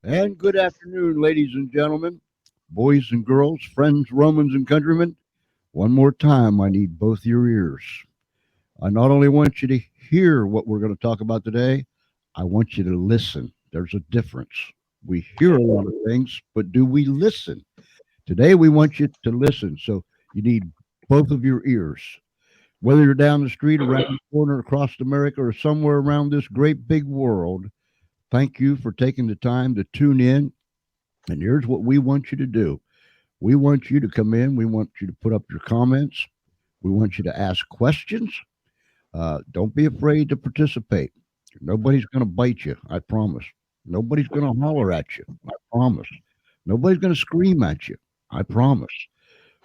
And good afternoon, ladies and gentlemen, boys and girls, friends, Romans, and countrymen. One more time, I need both your ears. I not only want you to hear what we're going to talk about today, I want you to listen. There's a difference. We hear a lot of things, but do we listen? Today, we want you to listen. So you need both of your ears. Whether you're down the street, around the corner, across America, or somewhere around this great big world, thank you for taking the time to tune in. And here's what we want you to do. We want you to come in. We want you to put up your comments. We want you to ask questions. Don't be afraid to participate. Nobody's going to bite you. I promise. Nobody's going to holler at you. I promise. Nobody's going to scream at you. I promise.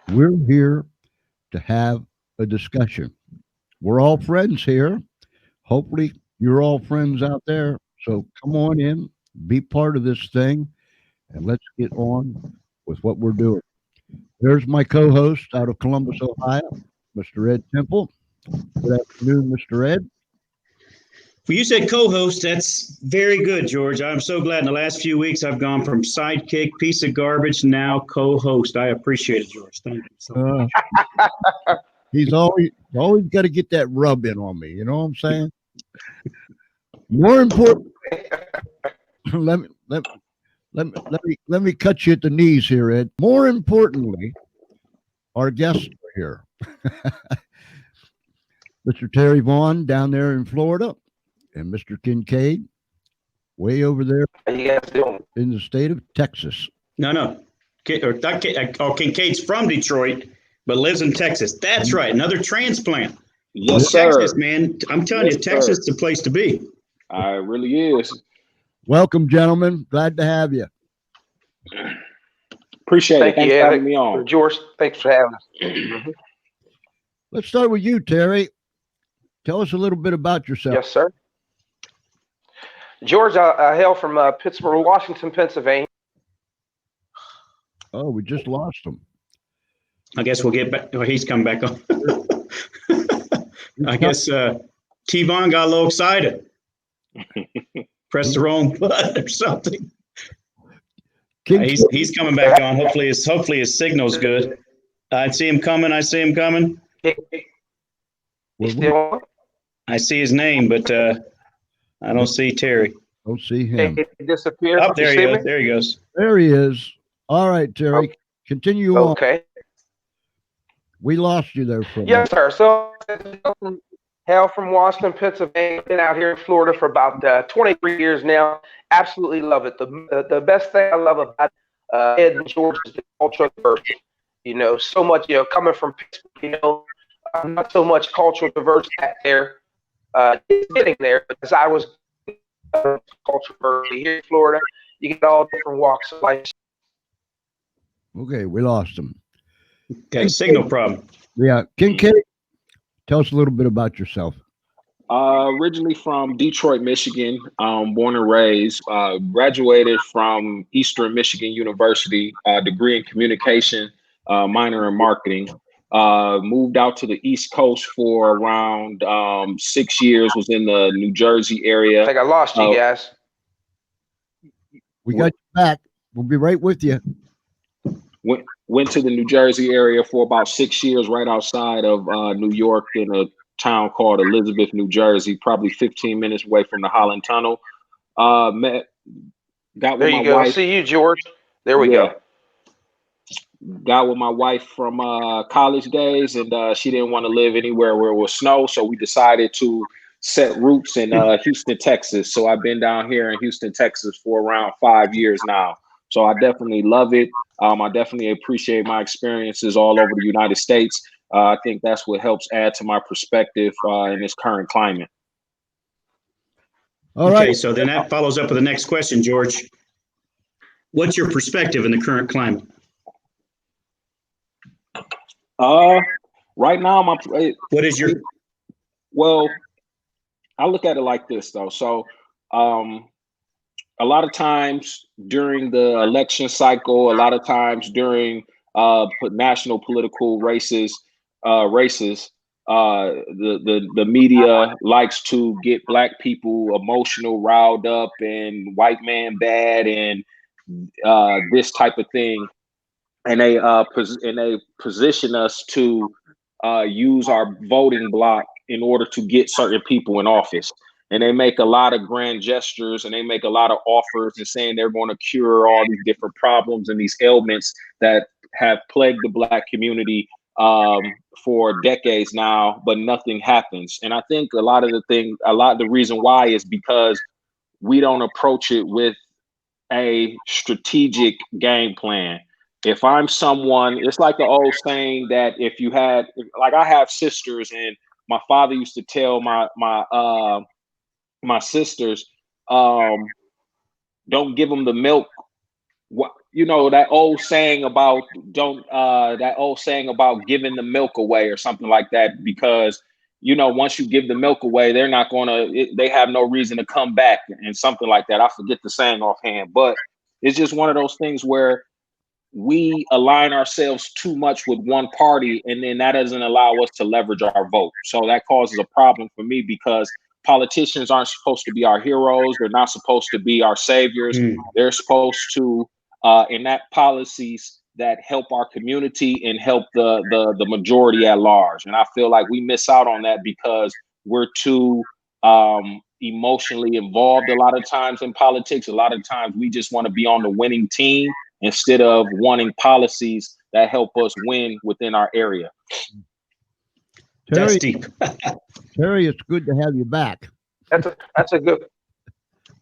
We're here to have a discussion. We're all friends here. Hopefully, you're all friends out there. So come on in, be part of this thing, and let's get on with what we're doing. There's my co host out of Columbus, Ohio, Mr. Ed Temple. Good afternoon, Mr. Ed. Well, you said co-host. That's very good, George. I'm so glad in the last few weeks I've gone from sidekick, piece of garbage, now co-host. I appreciate it, George. Thank you so much. He's always got to get that rub in on me. You know what I'm saying? More important, let me let, let me cut you at the knees here, Ed. More importantly, our guests are here. Mr. Terry Vaughn down there in Florida, and Mr. Kincade way over there How you guys doing? in the state of Texas. No. Kincaid's from Detroit, but lives in Texas. That's right. Another transplant. Yes, sir. Texas, man. I'm telling Yes, you, Texas sir. is the place to be. It really is. Welcome, gentlemen. Glad to have you. Appreciate it. Thank Thanks you, for having me on. George. Thanks for having us. Let's start with you, Terry. Tell us a little bit about yourself. Yes, sir. George, I hail from Pittsburgh, Washington, Pennsylvania. Oh, we just lost him. I guess we'll get back. Oh, he's come back on. I guess T-Von got a little excited. Pressed the wrong button or something. He's coming back on. Hopefully his signal's good. I see him coming. You still on? I see his name, but I don't see Terry. Don't see him. It disappeared. Oh, there You he see goes. me? There he goes. There he is. All right, Terry. Continue on. Okay. We lost you there for a Yes, sir. So, hail from Washington, Pennsylvania. Been out here in Florida for about 23 years now. Absolutely love it. The best thing I love about Ed and George is the cultural diversity. So much, coming from Pittsburgh, not so much cultural diversity out there. It's getting there, because I was cultural diversity here in Florida. You get all different walks of life. Okay, we lost him. Got a signal problem. Yeah, Kincade, tell us a little bit about yourself. Originally from Detroit, Michigan, born and raised. Graduated from Eastern Michigan University, degree in communication, minor in marketing. Moved out to the East Coast for around 6 years. Was in the New Jersey area. I think I lost you guys. We got you back. We'll be right with you. Went to the New Jersey area for about 6 years, right outside of New York, in a town called Elizabeth, New Jersey, probably 15 minutes away from the Holland Tunnel. Got with There my you go. wife. See you, George. There we go. Got with my wife from college days, and she didn't want to live anywhere where it was snow, so we decided to set roots in Houston, Texas. So I've been down here in Houston, Texas for around 5 years now. So I definitely love it. I definitely appreciate my experiences all over the United States. I think that's what helps add to my perspective in this current climate. All right. Okay, so then that follows up with the next question, George. What's your perspective in the current climate? Right now, what is your? Well, I look at it like this though. So, a lot of times during the election cycle, a lot of times during national political races, the media likes to get black people emotional, riled up, and white man bad, and this type of thing, and they position us to use our voting block in order to get certain people in office. And they make a lot of grand gestures, and they make a lot of offers and saying they're going to cure all these different problems and these ailments that have plagued the black community for decades now, but nothing happens. And I think a lot of the reason why is because we don't approach it with a strategic game plan. If I'm someone, it's like the old saying that if you had, like, I have sisters, and my father used to tell my sisters, don't give them the milk. What, you know, that old saying about giving the milk away or something like that, because, you know, once you give the milk away, they have no reason to come back, and something like that. I forget the saying offhand, but it's just one of those things where we align ourselves too much with one party, and then that doesn't allow us to leverage our vote. So that causes a problem for me, because politicians aren't supposed to be our heroes. They're not supposed to be our saviors. They're supposed to enact policies that help our community and help the majority at large. And I feel like we miss out on that because we're too emotionally involved a lot of times in politics. A lot of times we just want to be on the winning team instead of wanting policies that help us win within our area. Terry, That's deep. Terry, it's good to have you back. That's a good.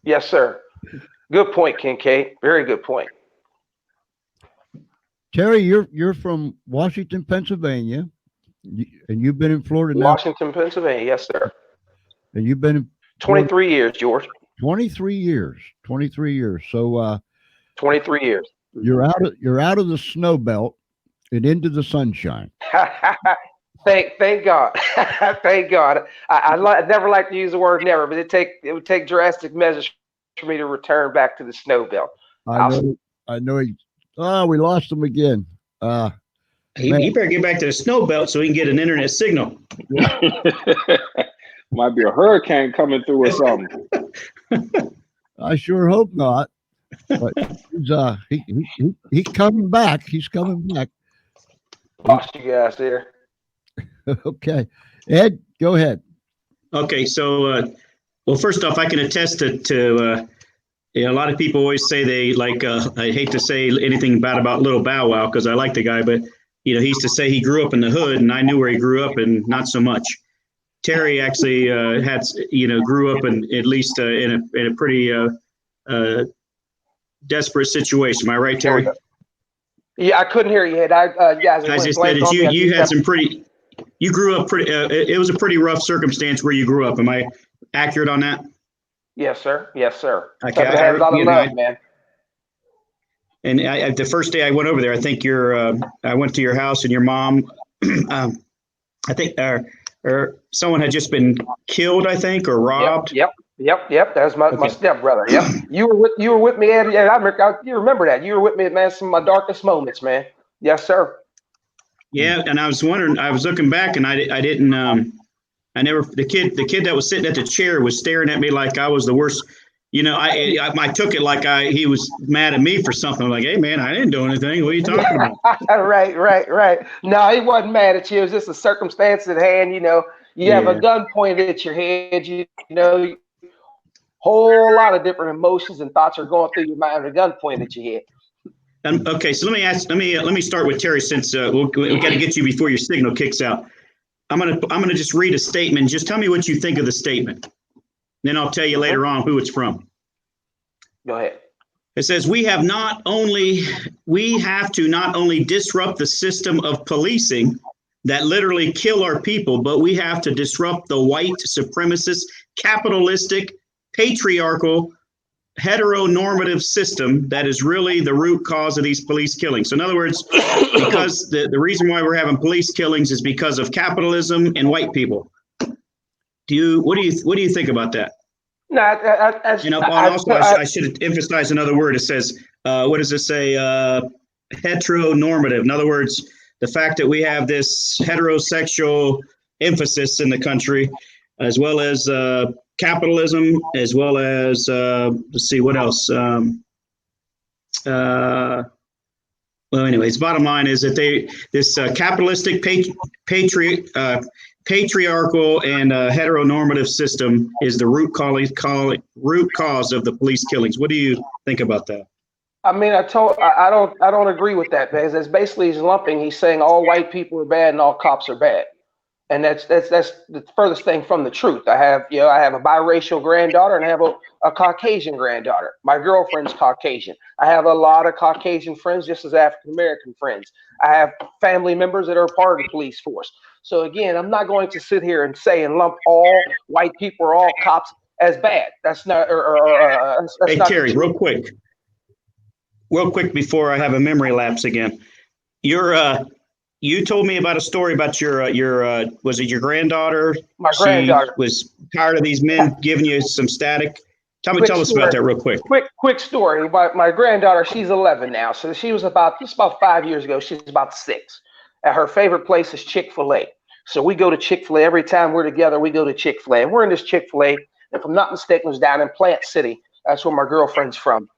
Yes, sir. Good point, Kincade. Very good point. Terry, you're from Washington, Pennsylvania, and you've been in Florida now. Washington, Pennsylvania. Yes, sir. And you've been in 23 years, George. 23 years. 23 years. So 23 years. You're out of the snow belt and into the sunshine. Thank God. Thank God. I never like to use the word never, but it would take drastic measures for me to return back to the snow belt. I know. We lost him again. He better get back to the snow belt so he can get an internet signal. Might be a hurricane coming through or something. I sure hope not. But he's coming back. He's coming back. Lost you guys there. Okay, Ed, go ahead. Okay, so well, first off, I can attest to a lot of people always say they like. I hate to say anything bad about Little Bow Wow because I like the guy, but he used to say he grew up in the hood, and I knew where he grew up, and not so much. Terry actually grew up in at least in a pretty desperate situation. Am I right, Terry? Yeah, I couldn't hear you, Ed. I just said that you had some pretty. You grew up pretty. It was a pretty rough circumstance where you grew up. Am I accurate on that? Yes, sir. Yes, sir. Okay, I had a lot of love, man. And the first day I went over there, I think I went to your house, and your mom, I think, or someone had just been killed, I think, or robbed. Yep. That was my stepbrother. Yep. You were with me, Ed. Yeah, you remember that. You were with me, man. Some of my darkest moments, man. Yes, sir. Yeah, and I was wondering. I was looking back, and I didn't. I never. The kid that was sitting at the chair was staring at me like I was the worst. I took it like he was mad at me for something. I'm like, hey man, I didn't do anything. What are you talking about? Right. No, he wasn't mad at you. It was just a circumstance at hand. You have a gun pointed at your head. Whole lot of different emotions and thoughts are going through your mind with a gun pointed at your head. Okay, so let me start with Terry, since we got to get you before your signal kicks out. I'm gonna just read a statement. Just tell me what you think of the statement. Then I'll tell you later on who it's from. Go ahead. It says we have to not only disrupt the system of policing that literally kill our people, but we have to disrupt the white supremacist, capitalistic, patriarchal, heteronormative system that is really the root cause of these police killings. So in other words, because the reason why we're having police killings is because of capitalism and white people. What do you think about that? No, I should emphasize another word. It says, what does it say? Heteronormative. In other words, the fact that we have this heterosexual emphasis in the country, as well as capitalism, as well as let's see what else. Well, anyways, bottom line is that this capitalistic patriarchal and heteronormative system is the root cause of the police killings. What do you think about that? I mean, I don't agree with that, because it's basically he's saying all white people are bad and all cops are bad. And that's the furthest thing from the truth. I have a biracial granddaughter and I have a Caucasian granddaughter. My girlfriend's Caucasian. I have a lot of Caucasian friends, just as African American friends. I have family members that are part of the police force. So again, I'm not going to sit here and say and lump all white people or all cops as bad. That's not. That's hey, not Terry, real quick before I have a memory lapse again. You told me about a story about your was it your granddaughter? My granddaughter. She was tired of these men giving you some static. Tell us about that real quick. Quick story. My granddaughter, she's 11 now. So she was about 5 years ago. She's about 6. And her favorite place is Chick-fil-A. So we go to Chick-fil-A every time we're together. We go to Chick-fil-A, and we're in this Chick-fil-A. And if I'm not mistaken, it was down in Plant City. That's where my girlfriend's from.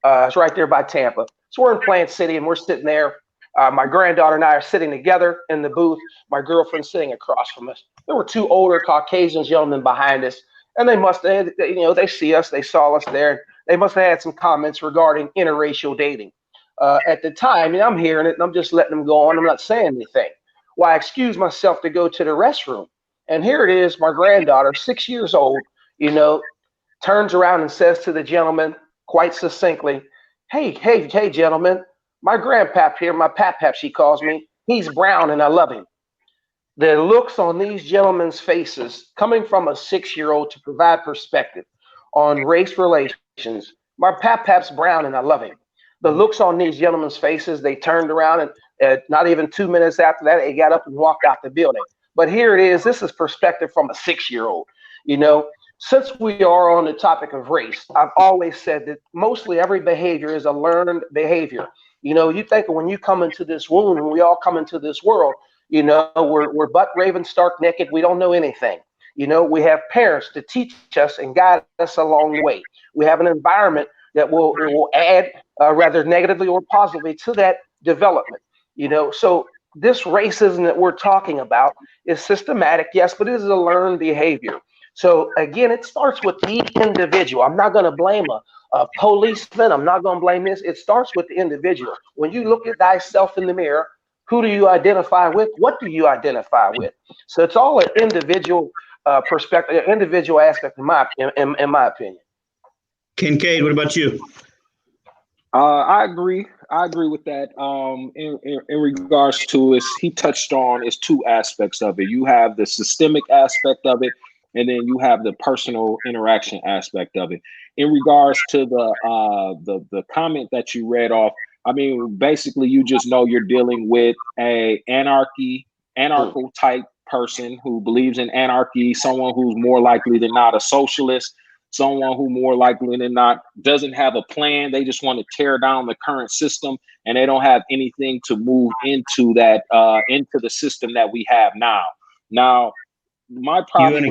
It's right there by Tampa. So we're in Plant City, and we're sitting there. My granddaughter and I are sitting together in the booth. My girlfriend's sitting across from us. There were 2 older Caucasian gentlemen behind us, and they see us. They saw us there. They must have had some comments regarding interracial dating. At the time, I'm hearing it, and I'm just letting them go on. I'm not saying anything. Well, I excused myself to go to the restroom, and here it is. My granddaughter, 6 years old, turns around and says to the gentleman quite succinctly, "Hey, gentlemen. My grandpap here, my pap, she calls me, he's brown and I love him." The looks on these gentlemen's faces, coming from a 6-year-old, to provide perspective on race relations. My pap's brown and I love him. The looks on these gentlemen's faces, they turned around, and not even 2 minutes after that, they got up and walked out the building. But here it is. This is perspective from a 6-year-old. Since we are on the topic of race, I've always said that mostly every behavior is a learned behavior. You think when you come into this womb, and we all come into this world, we're butt raven stark naked. We don't know anything. We have parents to teach us and guide us along the way. We have an environment that will add rather negatively or positively to that development. So this racism that we're talking about is systematic, yes, but it is a learned behavior. So again, it starts with the individual. I'm not going to blame a policeman. I'm not going to blame this. It starts with the individual. When you look at thyself in the mirror, who do you identify with? What do you identify with? So it's all an individual perspective, individual aspect, in my opinion. Kincade, what about you? I agree with that. In regards to he touched on 2 aspects of it. You have the systemic aspect of it, and then you have the personal interaction aspect of it. In regards to the comment that you read off, I mean, basically, you just know you're dealing with a anarcho type person who believes in anarchy, someone who's more likely than not a socialist, someone who more likely than not doesn't have a plan. They just want to tear down the current system, and they don't have anything to move into that into the system that we have now. Now, my problem. You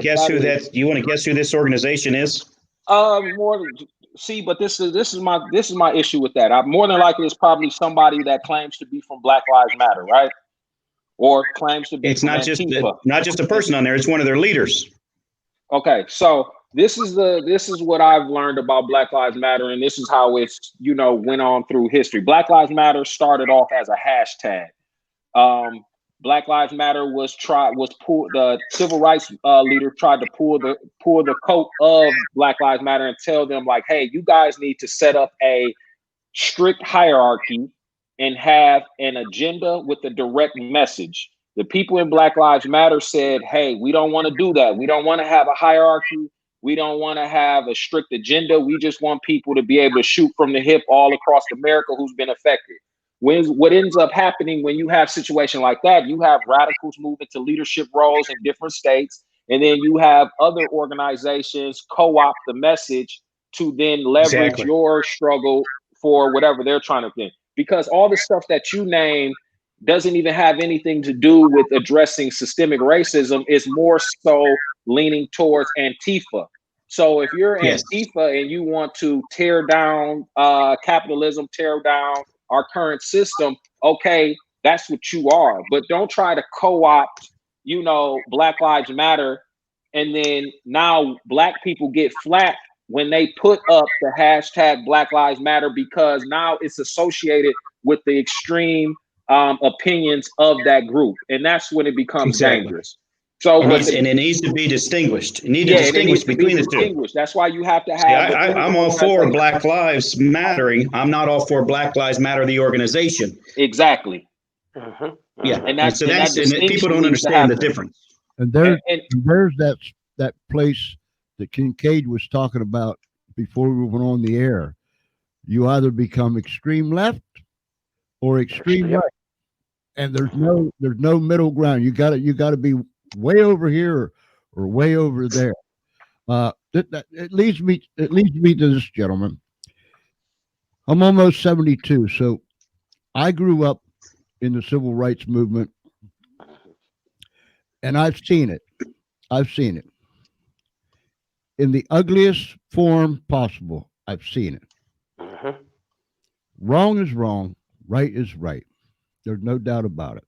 want to guess who this organization is? But this is my issue with that. More than likely, it's probably somebody that claims to be from Black Lives Matter, right? Or claims to be. It's not just a person on there. It's one of their leaders. Okay, so this is what I've learned about Black Lives Matter, and this is how it's went on through history. Black Lives Matter started off as a hashtag. Black Lives Matter the civil rights leader tried to pull the coat of Black Lives Matter and tell them, like, hey, you guys need to set up a strict hierarchy and have an agenda with a direct message. The people in Black Lives Matter said, hey, we don't want to do that. We don't want to have a hierarchy. We don't want to have a strict agenda. We just want people to be able to shoot from the hip all across America who's been affected. What ends up happening when you have a situation like that, you have radicals move into leadership roles in different states, and then you have other organizations co-opt the message to then leverage your struggle for whatever they're trying to do. Because all the stuff that you name, doesn't even have anything to do with addressing systemic racism. It's more so leaning towards Antifa. So if you're Yes. Antifa and you want to tear down capitalism, tear down our current system, okay, that's what you are. But don't try to co-opt, you know, Black Lives Matter, and then now Black people get flack when they put up the hashtag Black Lives Matter, because now it's associated with the extreme opinions of that group, and that's when it becomes dangerous. So, and it needs to be distinguished. It needs to distinguish between the two. That's why you have to See, have. I'm all for Black Lives Mattering. I'm not all for Black Lives Matter, the organization. Exactly. Yeah, and people don't understand the difference. And there's that place that Kincade was talking about before we went on the air. You either become extreme left or extreme right, and there's no middle ground. You got to be way over here or way over there. It leads me to this, gentleman. I'm almost 72, so I grew up in the civil rights movement, and I've seen it. In the ugliest form possible. I've seen it. Wrong is wrong, right is right. There's no doubt about it.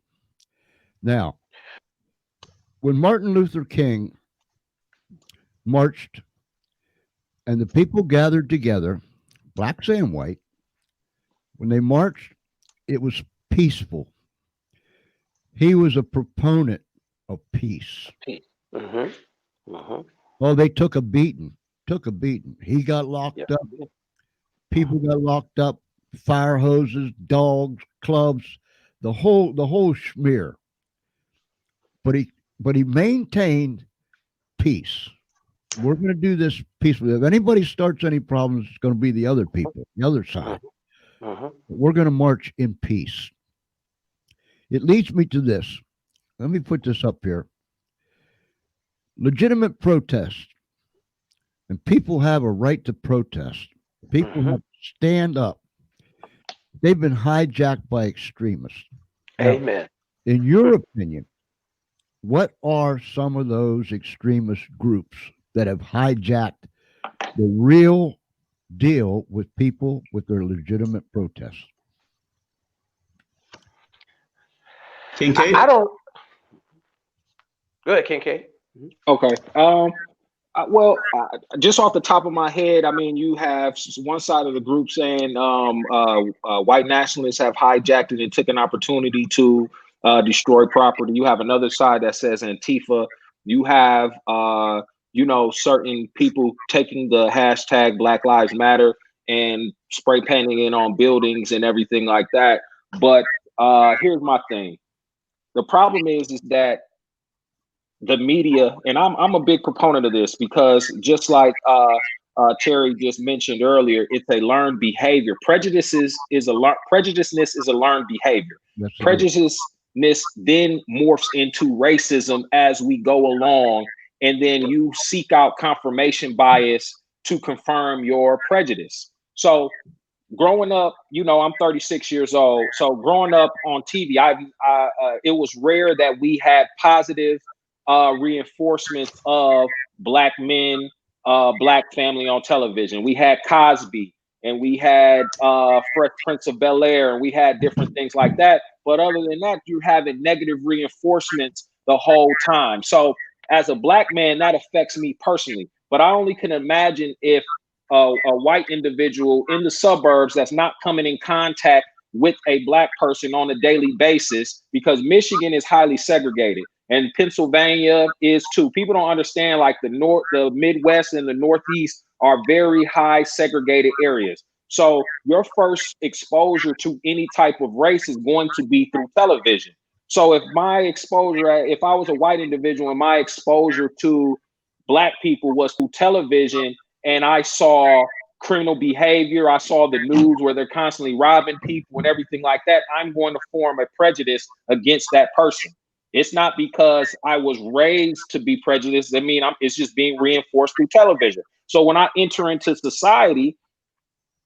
Now, when Martin Luther King marched and the people gathered together, blacks and white, when they marched, it was peaceful. He was a proponent of peace. Well, they took a beating. He got locked up. People got locked up. Fire hoses, dogs, clubs, the whole schmear. But he maintained peace. We're going to do this peacefully. If anybody starts any problems, it's going to be the other people, the other side. We're going to march in peace. It leads me to this. Let me put this up here. Legitimate protest. And people have a right to protest. People have to stand up. They've been hijacked by extremists. Amen. Now, in your opinion, what are some of those extremist groups that have hijacked the real deal with people with their legitimate protests? Kincade? I don't. Go ahead, Kincade. Okay. Just off the top of my head, I mean, you have one side of the group saying white nationalists have hijacked it and took an opportunity to destroy property. You have another side that says Antifa. You have, certain people taking the hashtag Black Lives Matter and spray painting it on buildings and everything like that. But here's my thing. The problem is that the media, and I'm a big proponent of this, because just like Terry just mentioned earlier, it's a learned behavior. Prejudiceness is a learned behavior. Prejudiceness then morphs into racism as we go along, and then you seek out confirmation bias to confirm your prejudice. So growing up, I'm 36 years old. So growing up on TV, it was rare that we had positive reinforcements of Black men, Black family on television. We had Cosby, and we had Fresh Prince of Bel-Air, and we had different things like that. But other than that, you're having negative reinforcements the whole time. So as a Black man, that affects me personally. But I only can imagine if a white individual in the suburbs that's not coming in contact with a Black person on a daily basis, because Michigan is highly segregated and Pennsylvania is too. People don't understand, like the Midwest and the Northeast are very high segregated areas. So your first exposure to any type of race is going to be through television. So if I was a white individual and my exposure to Black people was through television, and I saw criminal behavior, I saw the news where they're constantly robbing people and everything like that, I'm going to form a prejudice against that person. It's not because I was raised to be prejudiced. I mean, it's just being reinforced through television. So when I enter into society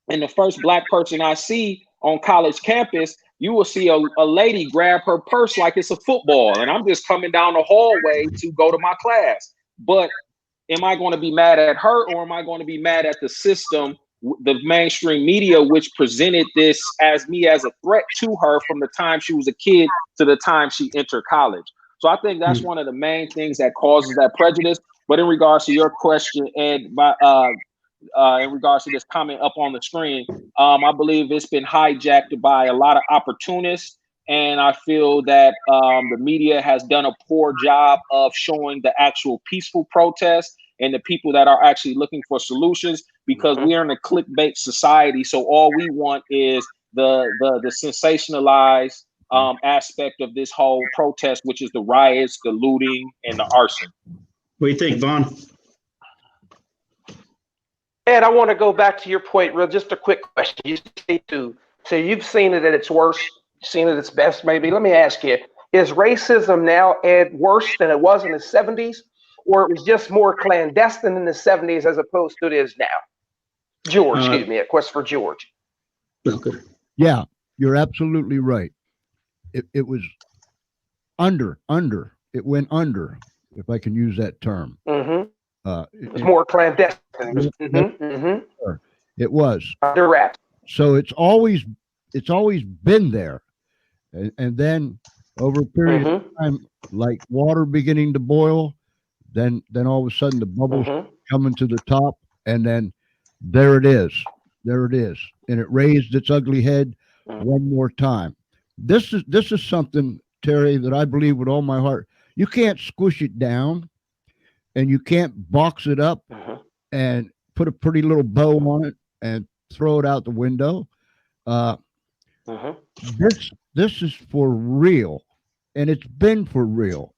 and the first Black person I see on college campus, you will see a lady grab her purse like it's a football, and I'm just coming down the hallway to go to my class. But am I going to be mad at her, or am I going to be mad at the system, the mainstream media, which presented this as me as a threat to her from the time she was a kid to the time she entered college? So I think that's one of the main things that causes that prejudice. But in regards to your question, and in regards to this comment up on the screen, I believe it's been hijacked by a lot of opportunists. And I feel that the media has done a poor job of showing the actual peaceful protests and the people that are actually looking for solutions, because we are in a clickbait society. So all we want is the sensationalized aspect of this whole protest, which is the riots, the looting, and the arson. What do you think, Vaughn? Ed, I want to go back to your point. Just a quick question. You say so you've seen it at its worst, seen it at its best, maybe. Let me ask you: is racism now, Ed, worse than it was in the '70s, or it was just more clandestine in the '70s as opposed to it is now? George, excuse me, a question for George. Okay. Yeah, you're absolutely right. It was under. It went under, if I can use that term. Mm-hmm. It was more clandestine. It was under wraps. So it's always been there, and then over a period of time, like water beginning to boil, then all of a sudden the bubbles coming to the top, and then there it is, and it raised its ugly head one more time. This is something, Terry, that I believe with all my heart. You can't squish it down, and you can't box it up and put a pretty little bow on it and throw it out the window. This is for real, and it's been for real.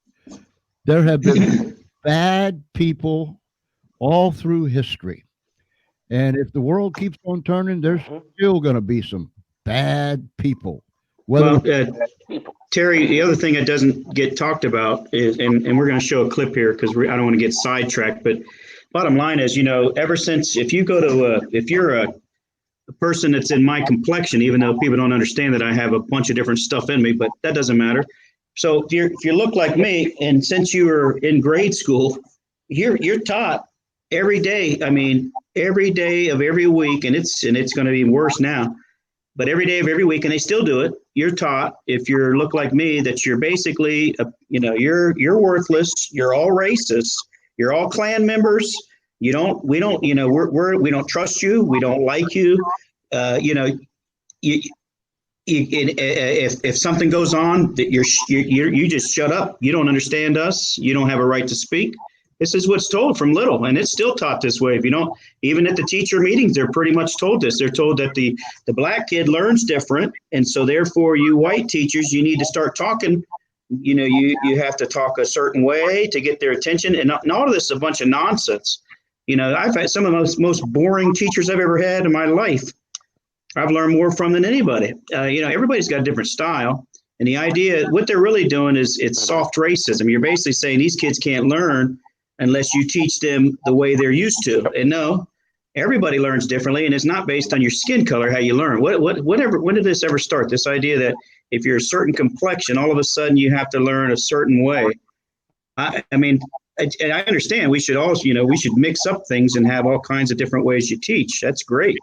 There have been bad people all through history, and if the world keeps on turning, there's still going to be some bad people. Well, Terry, the other thing that doesn't get talked about is, and we're going to show a clip here because I don't want to get sidetracked, but bottom line is, ever since, if you go to if you're a person that's in my complexion, even though people don't understand that I have a bunch of different stuff in me, but that doesn't matter. So if you look like me, and since you were in grade school, you're taught every day. I mean, every day of every week, and it's going to be worse now. But every day of every week, and they still do it, you're taught, if you look like me, that you're basically, you're worthless. You're all racist. You're all Klan members. We don't trust you. We don't like you. If something goes on, that you just shut up. You don't understand us. You don't have a right to speak. This is what's told from little, and it's still taught this way. If you don't, even at the teacher meetings, they're pretty much told this. They're told that the black kid learns different, and so therefore, you white teachers, you need to start talking. You have to talk a certain way to get their attention, and all of this is a bunch of nonsense. I've had some of the most boring teachers I've ever had in my life. I've learned more from than anybody. Everybody's got a different style, and the idea, what they're really doing is it's soft racism. You're basically saying these kids can't learn unless you teach them the way they're used to. And no, everybody learns differently, and it's not based on your skin color how you learn. When did this ever start? This idea that if you're a certain complexion, all of a sudden you have to learn a certain way. I mean, and I understand we should also, we should mix up things and have all kinds of different ways you teach. That's great.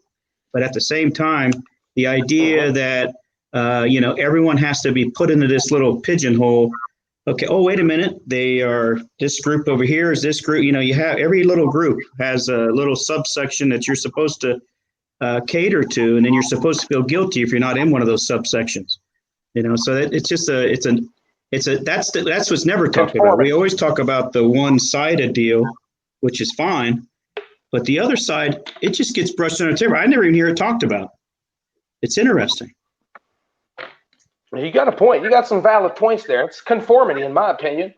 But at the same time, the idea that, everyone has to be put into this little pigeonhole. Okay. Oh, wait a minute. They are, this group over here is this group. You have, every little group has a little subsection that you're supposed to cater to, and then you're supposed to feel guilty if you're not in one of those subsections. So that it's just that's what's never talked about. We always talk about the one-sided deal, which is fine, but the other side, it just gets brushed under the table. I never even hear it talked about. It's interesting. You got a point. You got some valid points there. It's conformity, in my opinion.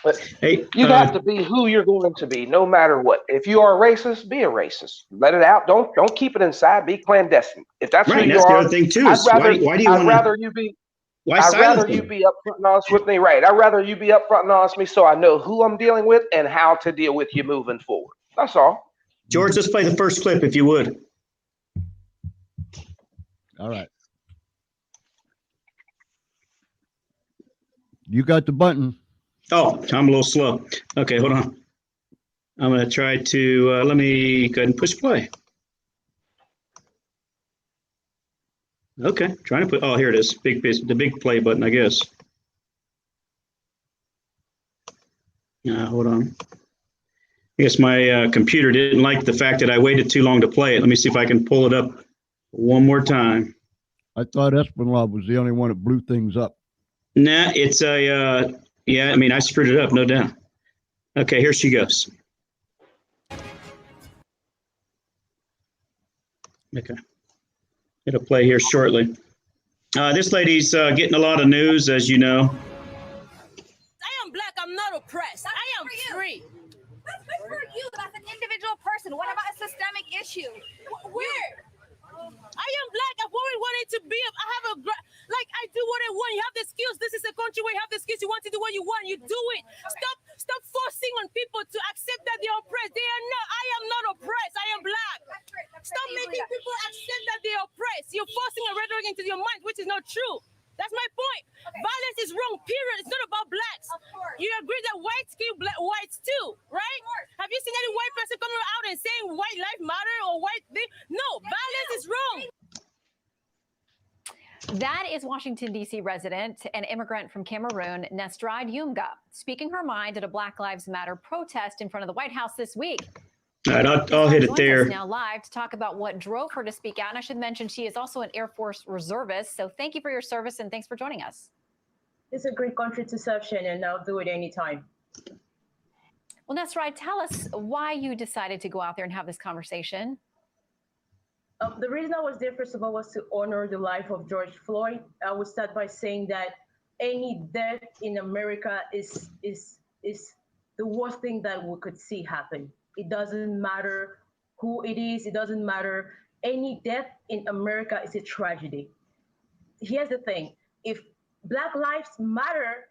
But you have to be who you're going to be, no matter what. If you are a racist, be a racist. Let it out. Don't keep it inside. Be clandestine. If that's right, who you that's are, the other thing too. Why do you want? I'd rather you be. I'd rather you be upfront and honest with me. Right. I'd rather you be upfront and honest with me, so I know who I'm dealing with and how to deal with you moving forward. That's all. George, let's play the first clip, if you would. All right. You got the button. Oh, I'm a little slow. Okay, hold on. I'm going to try to, let me go ahead and push play. Okay, trying to put, oh, here it is. The big play button, I guess. Hold on. I guess my computer didn't like the fact that I waited too long to play it. Let me see if I can pull it up one more time. I thought Espinal was the only one that blew things up. Nah, it's a, yeah, I mean, I screwed it up, no doubt. Okay, here she goes. Okay. It'll play here shortly. This lady's getting a lot of news, as you know. I am black. I'm not oppressed. I am free. That's good for you. That's an individual person. What about a systemic issue? Where? I am black. I've always wanted to be. I have like I do what I want. You have the skills. This is a country where you have the skills. You want to do what you want. You do it. Stop forcing on people to accept that they're oppressed. They are not. I am not oppressed. I am black. Stop making people accept that they're oppressed. You're forcing a rhetoric into your mind, which is not true. That's my point. Okay. Violence is wrong, period. It's not about blacks. You agree that whites kill whites too, right? Have you seen any white person coming out and saying white life matter or white thing? No, violence is wrong. That is Washington, D.C. resident and immigrant from Cameroon, Nestride Yumga, speaking her mind at a Black Lives Matter protest in front of the White House this week. All right, I'll hit it there. Now live to talk about what drove her to speak out. And I should mention she is also an Air Force reservist. So thank you for your service and thanks for joining us. It's a great country to serve, Shannon, and I'll do it anytime. Well, Nestride, tell us why you decided to go out there and have this conversation. The reason I was there, first of all, was to honor the life of George Floyd. I would start by saying that any death in America is the worst thing that we could see happen. It doesn't matter who it is. It doesn't matter. Any death in America is a tragedy. Here's the thing. If Black Lives Matter,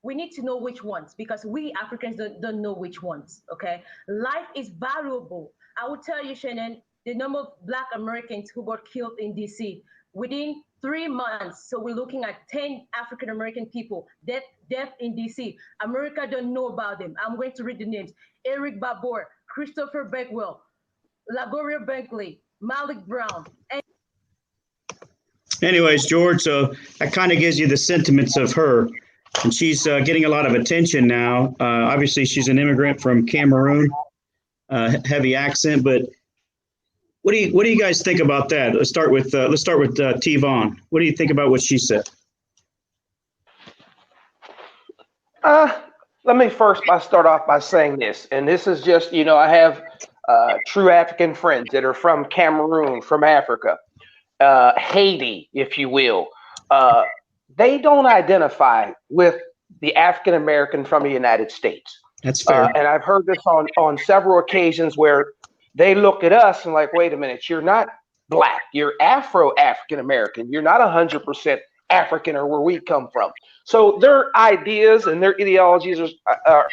we need to know which ones, because we Africans don't know which ones, okay? Life is valuable. I will tell you, Shannon, the number of Black Americans who got killed in DC within 3 months. So we're looking at 10 African-American people, death in DC. America don't know about them. I'm going to read the names. Eric Babor, Christopher Beckwell, Lagoria Benkley, Malik Brown. Anyways, George, so that kind of gives you the sentiments of her. And she's getting a lot of attention now. Obviously, she's an immigrant from Cameroon, heavy accent. But what do you guys think about that? Let's start with T. Vaughn. What do you think about what she said? Let me first start off by saying this, and this is just, I have true African friends that are from Cameroon, from Africa, Haiti, if you will. They don't identify with the African American from the United States. That's fair. And I've heard this on several occasions where they look at us and like, wait a minute, you're not black, you're Afro-African American, you're not 100% African or where we come from. So their ideas and their ideologies are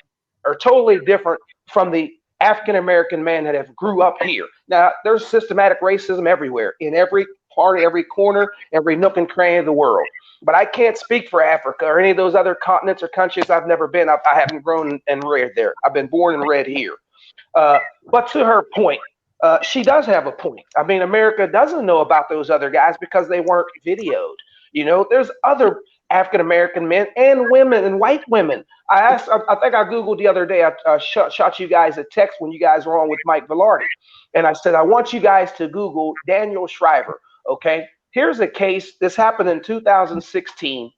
totally different from the African American man that have grew up here. Now, there's systematic racism everywhere, in every part, every corner, every nook and cranny of the world. But I can't speak for Africa or any of those other continents or countries I've never been. I haven't grown and reared there. I've been born and reared here. But to her point, she does have a point. I mean, America doesn't know about those other guys because they weren't videoed. There's other African-American men and women and white women. I think I Googled the other day, I shot you guys a text when you guys were on with Mike Velarde. And I said, I want you guys to Google Daniel Shriver, okay? Here's a case. This happened in 2016.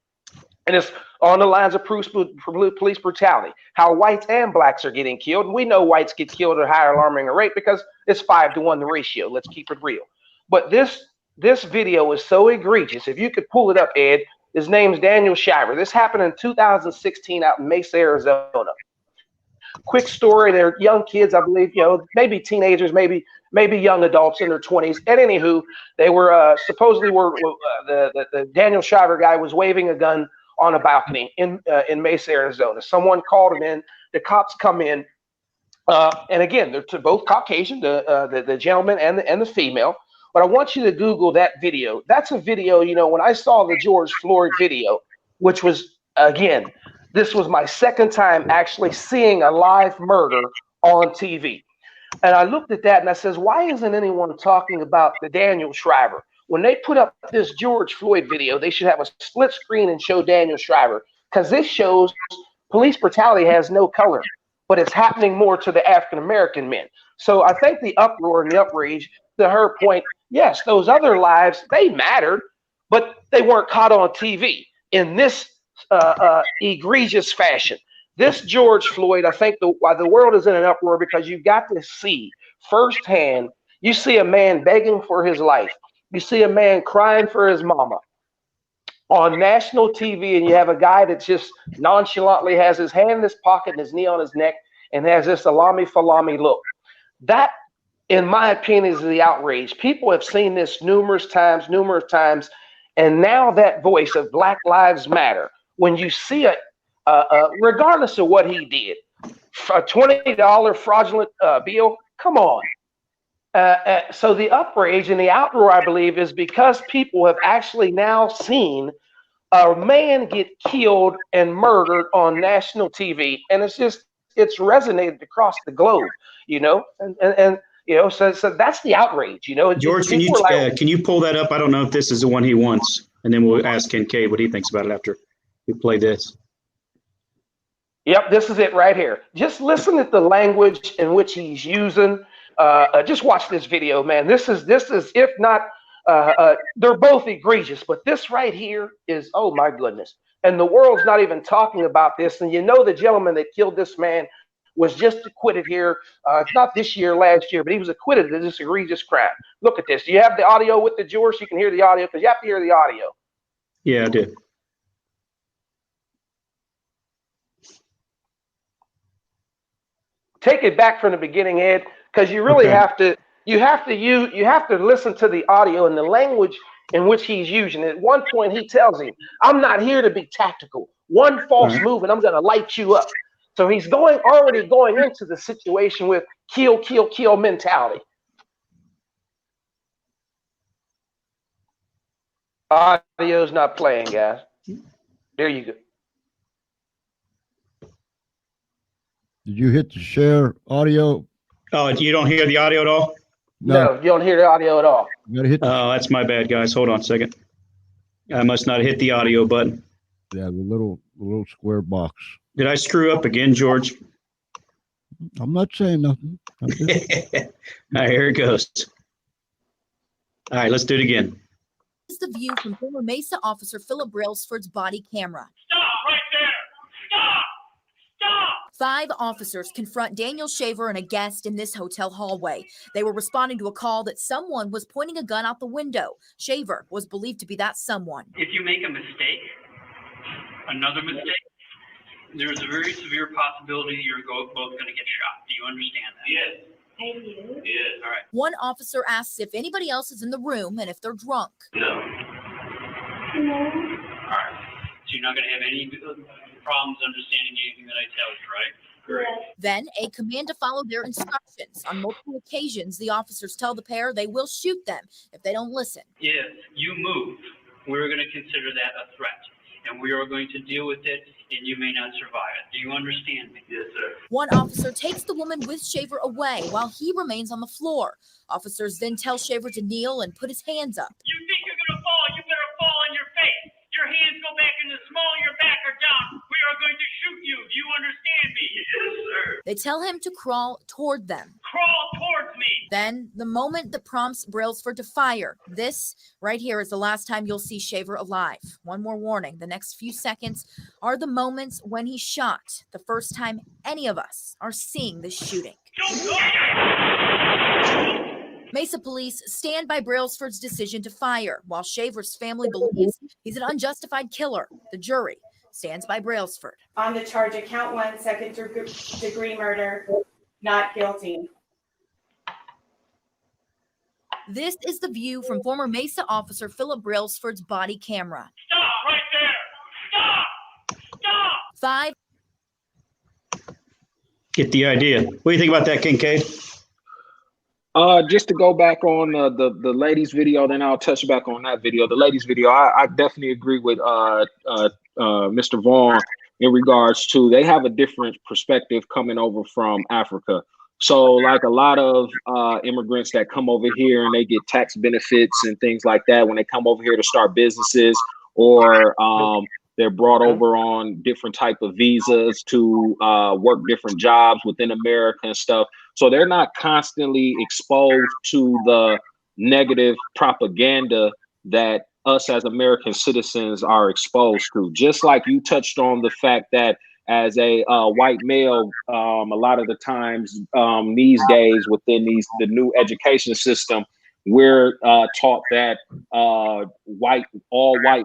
And it's on the lines of police brutality, how whites and blacks are getting killed. And we know whites get killed at a higher alarming rate because it's 5-to-1 the ratio. Let's keep it real. But this video is so egregious. If you could pull it up, Ed, his name's Daniel Shriver. This happened in 2016 out in Mesa, Arizona. Quick story. They're young kids, I believe, maybe teenagers, maybe young adults in their 20s. And anywho, they were supposedly the Daniel Shriver guy was waving a gun on a balcony in Mesa, Arizona. Someone called him in. The cops come in, and again, they're both Caucasian, the gentleman and the female. But I want you to Google that video. That's a video. When I saw the George Floyd video, which was Again, this was my second time actually seeing a live murder on TV. And I looked at that and I says, why isn't anyone talking about the Daniel Shriver? When they put up this George Floyd video, they should have a split screen and show Daniel Shriver, because this shows police brutality has no color, but it's happening more to the African American men. So I think the uproar and the outrage, to her point, yes, those other lives, they mattered, but they weren't caught on TV in this egregious fashion. This George Floyd, I think why the world is in an uproar, because you got to see firsthand. You see a man begging for his life. You see a man crying for his mama on national TV, and you have a guy that just nonchalantly has his hand in his pocket and his knee on his neck and has this salami falami look. That, in my opinion, is the outrage. People have seen this numerous times, and now that voice of Black Lives Matter, when you see it, regardless of what he did, a $20 fraudulent bill, come on. So the outrage and the outroar, I believe, is because people have actually now seen a man get killed and murdered on national TV, and it's resonated across the globe, and so that's the outrage, George, can you pull that up? I don't know if this is the one he wants, and then we'll ask Kincade what he thinks about it after we play this. Yep, this is it right here. Just listen to the language in which he's using. Just watch this video, man. This is if not, they're both egregious, but this right here is, oh my goodness. And the world's not even talking about this. And the gentleman that killed this man was just acquitted here, not this year, last year, but he was acquitted of this egregious crime. Look at this. Do you have the audio with the George? You can hear the audio, because you have to hear the audio. Yeah, I did. Take it back from the beginning, Ed, because you really have to listen to the audio and the language in which he's using. At one point, he tells him, "I'm not here to be tactical. One false move and I'm going to light you up." So he's already going into the situation with kill, kill, kill mentality. Audio's not playing, guys. There you go. Did you hit the share audio? Oh, you don't hear the audio at all? No, you don't hear the audio at all. You gotta hit Oh, that's my bad, guys. Hold on a second. I must not hit the audio button. the little square box. Did I screw up again, George? I'm not saying nothing. All right, here it goes. All right, let's do it again. This is the view from former Mesa officer Philip Brailsford's body camera. Stop right there! Stop! Stop! 5 officers confront Daniel Shaver and a guest in this hotel hallway. They were responding to a call that someone was pointing a gun out the window. Shaver was believed to be that someone. If you make a mistake, another mistake, there's a very severe possibility you're both going to get shot. Do you understand that? Yes. I do. Yes. All right. One officer asks if anybody else is in the room and if they're drunk. No. No. All right. So you're not going to have any problems understanding anything that I tell you, right? Great. Then a command to follow their instructions. On multiple occasions, the officers tell the pair they will shoot them if they don't listen. If you move, we're going to consider that a threat, and we are going to deal with it, and you may not survive it. Do you understand me? Yes, sir. One officer takes the woman with Shaver away while he remains on the floor. Officers then tell Shaver to kneel and put his hands up. You think you're going to fall? You better fall on your face. Your hands go back in the small of your back or down. We are going to shoot you. Do you understand me? Yes, sir. They tell him to crawl toward them. Crawl towards me. Then, the moment that prompts Brailsford to fire. This right here is the last time you'll see Shaver alive. One more warning. The next few seconds are the moments when he's shot. The first time any of us are seeing this shooting. Mesa police stand by Brailsford's decision to fire, while Shaver's family believes he's an unjustified killer. The jury stands by Brailsford. On the charge of count 1, second-degree murder, not guilty. This is the view from former Mesa officer Philip Brailsford's body camera. Stop right there. Stop. Stop. 5. Get the idea. What do you think about that, Kincade? Just to go back on the ladies video, then I'll touch back on that video. The ladies video, I definitely agree with Mr. Vaughn in regards to they have a different perspective coming over from Africa. So like a lot of immigrants that come over here and they get tax benefits and things like that when they come over here to start businesses, or they're brought over on different type of visas to work different jobs within America and stuff. So they're not constantly exposed to the negative propaganda that us as American citizens are exposed to. Just like you touched on the fact that as a white male, a lot of the times these days within the new education system, we're taught that all white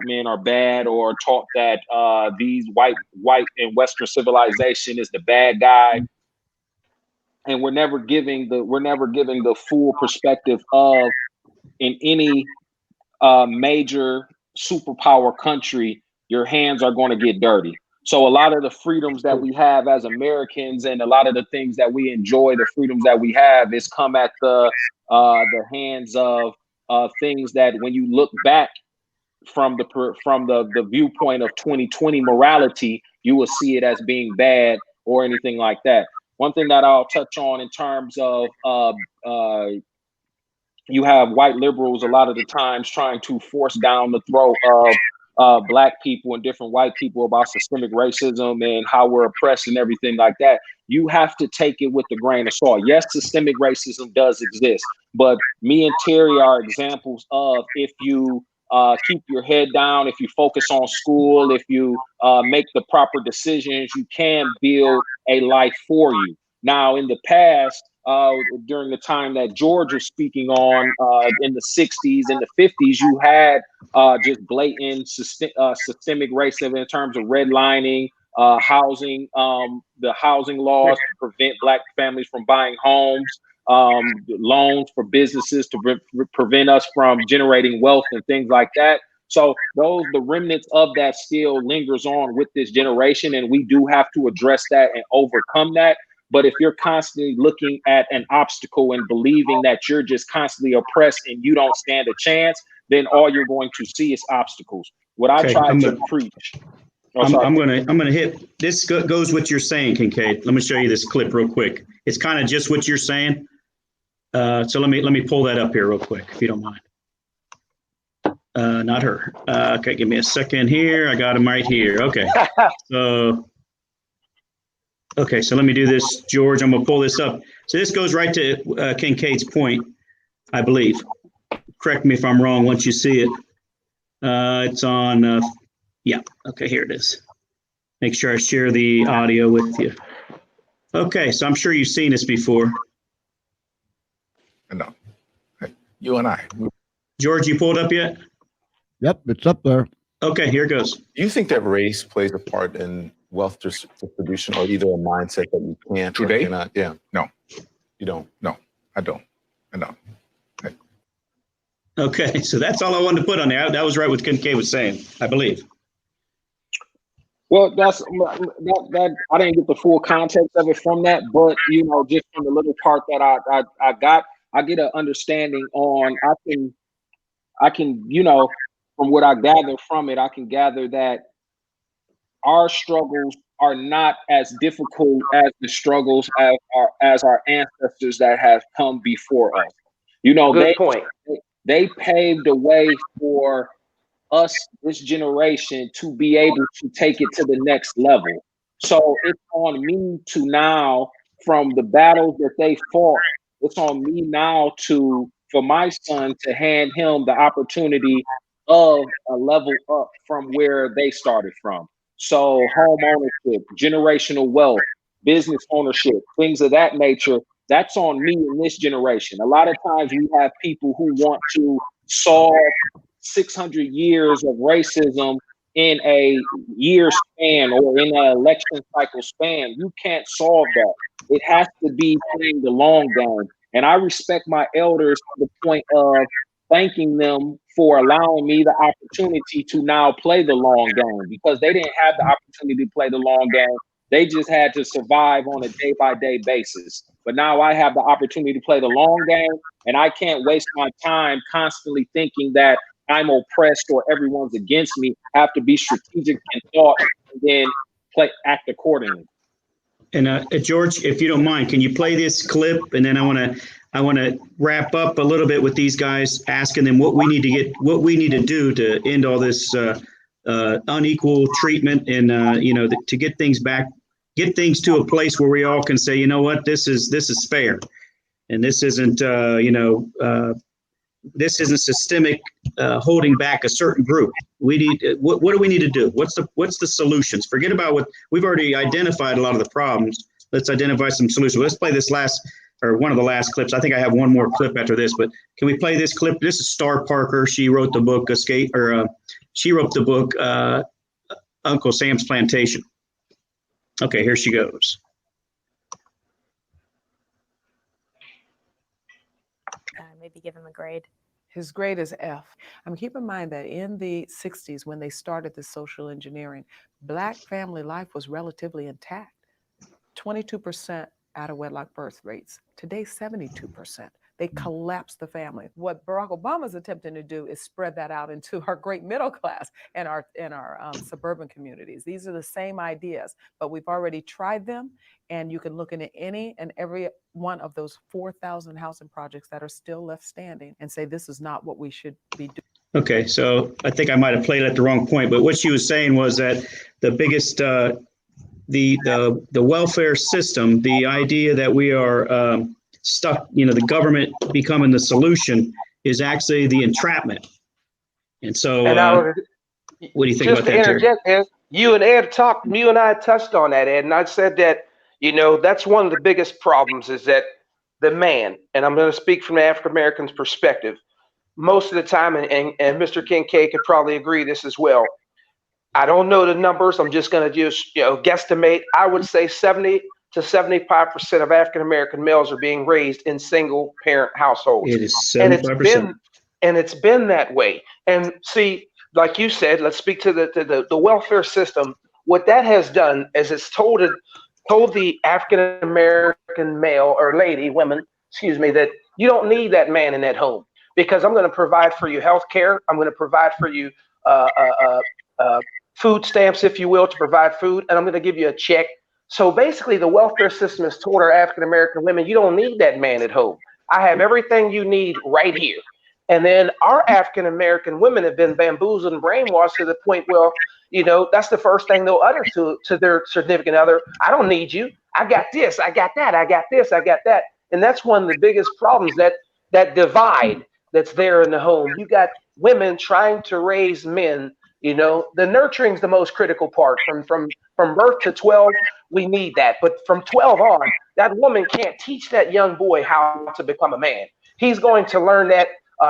men are bad, or taught that these white and Western civilization is the bad guy, and we're never giving the full perspective of in any major superpower country, your hands are going to get dirty. So a lot of the freedoms that we have as Americans and a lot of the things that we enjoy, the freedoms that we have, is come at the hands of things that when you look back from the viewpoint of 2020 morality, you will see it as being bad or anything like that. One thing that I'll touch on in terms of you have white liberals a lot of the times trying to force down the throat of black people and different white people about systemic racism and how we're oppressed and everything like that. You have to take it with a grain of salt. Yes, systemic racism does exist, but me and Terry are examples of, if you keep your head down, if you focus on school, if you make the proper decisions, you can build a life for you. Now, in the past, during the time that George was speaking on in the 60s and the 50s, you had just blatant systemic racism in terms of redlining, housing, the housing laws to prevent black families from buying homes, loans for businesses to prevent us from generating wealth and things like that. So the remnants of that still lingers on with this generation, and we do have to address that and overcome that. But if you're constantly looking at an obstacle and believing that you're just constantly oppressed and you don't stand a chance, then all you're going to see is obstacles. What I try to preach. I'm gonna hit this. Goes what you're saying, Kincade. Let me show you this clip real quick. It's kind of just what you're saying. So let me pull that up here real quick, if you don't mind. Not her. Okay, give me a second here. I got him right here. Okay. So let me do this, George. I'm gonna pull this up. So this goes right to Kincade's point, I believe. Correct me if I'm wrong once you see it. It's on, yeah, okay, here it is. Make sure I share the audio with you. Okay, so I'm sure you've seen this before. No, you and I. George, you pulled up yet? Yep, it's up there. Okay, here it goes. Do you think that race plays a part in wealth distribution, or either a mindset that you can't or cannot? Yeah. No, you don't. No, I don't. I don't. Okay, so that's all I wanted to put on there. That was right what Kincade was saying, I believe. Well, that I didn't get the full context of it from that, but just from the little part that I got, I get an understanding on. I can from what I gather from it, I can gather that our struggles are not as difficult as the struggles as our ancestors that have come before us. Good point. They paved the way for us, this generation, to be able to take it to the next level. So it's on me to now, from the battles that they fought, it's on me now for my son to hand him the opportunity of a level up from where they started from. So home ownership, generational wealth, business ownership, things of that nature, that's on me in this generation. A lot of times we have people who want to solve 600 years of racism in a year span or in an election cycle span. You can't solve that. It has to be playing the long game. And I respect my elders to the point of thanking them for allowing me the opportunity to now play the long game, because they didn't have the opportunity to play the long game. They just had to survive on a day-by-day basis. But now I have the opportunity to play the long game, and I can't waste my time constantly thinking that I'm oppressed or everyone's against me. I have to be strategic in thought and then act accordingly. And George, if you don't mind, can you play this clip? And then I want to wrap up a little bit with these guys, asking them what we need to do to end all this unequal treatment, and to get things to a place where we all can say, you know what, this is fair, and this isn't this isn't systemic holding back a certain group. We need what do we need to do? What's the solutions? Forget about what we've already identified a lot of the problems. Let's identify some solutions. Let's play this one of the last clips. I think I have one more clip after this, but can we play this clip? This is Star Parker. She wrote the book Uncle Sam's Plantation. Okay, here she goes. Maybe give him a grade. His grade is F. Keep in mind that in the 60s, when they started the social engineering, Black family life was relatively intact. 22% out of wedlock birth rates. Today, 72%. They collapsed the family. What Barack Obama is attempting to do is spread that out into our great middle class and our suburban communities. These are the same ideas, but we've already tried them, and you can look into any and every one of those 4,000 housing projects that are still left standing and say this is not what we should be doing. Okay, so I think I might have played at the wrong point, but what she was saying was that the biggest the welfare system, the idea that we are stuck, the government becoming the solution, is actually the entrapment. And so, what do you think about that, Terry? Ed, you and I touched on that, Ed, and I said that, that's one of the biggest problems is that the man, and I'm going to speak from the African American's perspective, most of the time, and Mr. Kincade could probably agree this as well. I don't know the numbers. I'm just going to just, guesstimate. I would say 70 to 75% of African American males are being raised in single parent households. It is 75%. And it's been that way. And see, like you said, let's speak to the welfare system. What that has done is it's told the African American male or women, that you don't need that man in that home, because I'm going to provide for you health care. I'm going to provide for you food stamps, if you will, to provide food, and I'm going to give you a check. So basically, the welfare system has told our African American women, you don't need that man at home. I have everything you need right here. And then our African American women have been bamboozled and brainwashed to the point, well, that's the first thing they'll utter to their significant other. I don't need you. I got this. I got that. I got this. I got that. And that's one of the biggest problems, that divide that's there in the home. You got women trying to raise men. The nurturing is the most critical part. From birth to 12, we need that. But from 12 on, that woman can't teach that young boy how to become a man. He's going to learn that